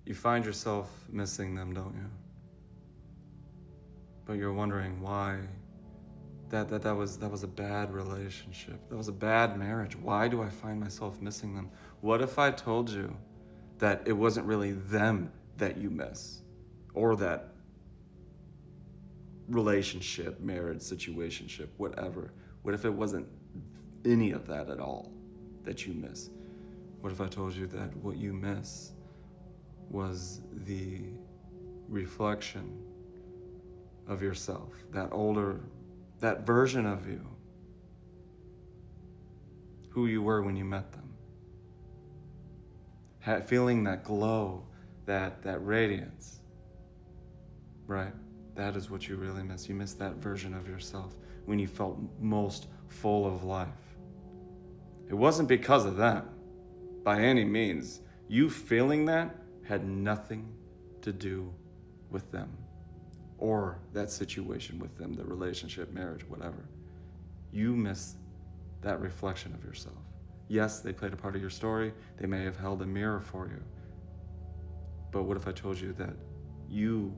You find yourself missing them, don't you? But you're wondering why that was a bad relationship. That was a bad marriage. Why do I find myself missing them? What if I told you that it wasn't really them that you miss, or that relationship, marriage, situationship, whatever? What if it wasn't any of that at all that you miss? What if I told you that what you miss was the reflection of yourself, that version of you, who you were when you met them? Feeling that glow, that radiance, right? That is what you really miss. You miss that version of yourself when you felt most full of life. It wasn't because of them, by any means. You feeling that had nothing to do with them or that situation with them, the relationship, marriage, whatever. You miss that reflection of yourself. Yes, they played a part of your story. They may have held a mirror for you. But what if I told you that you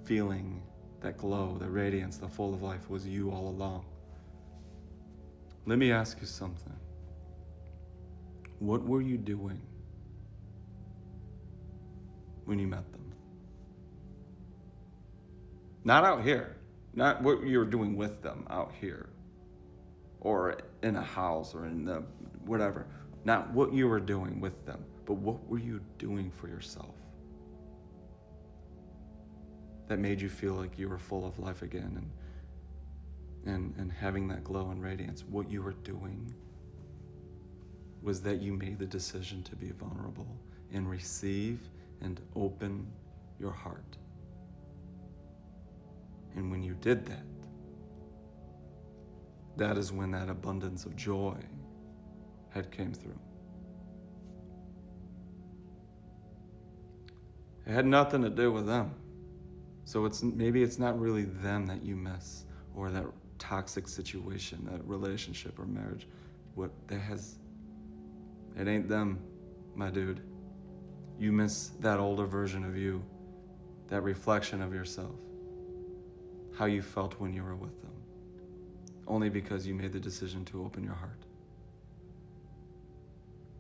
feeling that glow, the radiance, the full of life was you all along? Let me ask you something. What were you doing when you met them? Not out here. Not what you were doing with them out here, or in a house, or in the whatever. Not what you were doing with them, but what were you doing for yourself that made you feel like you were full of life again, and having that glow and radiance? What you were doing was that you made the decision to be vulnerable and receive and open your heart. And when you did that, that is when that abundance of joy had came through. It had nothing to do with them. So maybe it's not really them that you miss, or that toxic situation, that relationship or marriage. It ain't them, my dude. You miss that older version of you, that reflection of yourself, how you felt when you were with them, only because you made the decision to open your heart.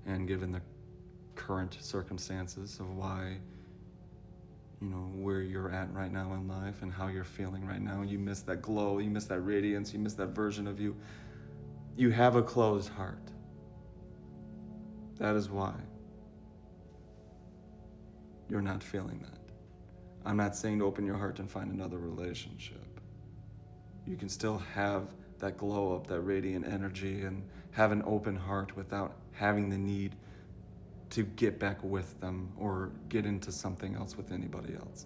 And given the current circumstances of why, where you're at right now in life and how you're feeling right now, you miss that glow, you miss that radiance, you miss that version of you. You have a closed heart. That is why you're not feeling that. I'm not saying to open your heart and find another relationship. You can still have that glow up, that radiant energy, and have an open heart without having the need to get back with them or get into something else with anybody else.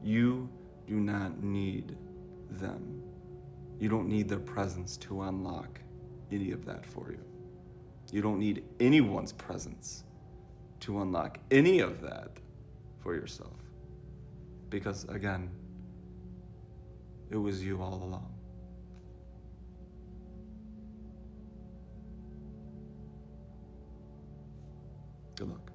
You do not need them. You don't need their presence to unlock any of that for you. You don't need anyone's presence to unlock any of that for yourself. Because again, it was you all along. Good luck.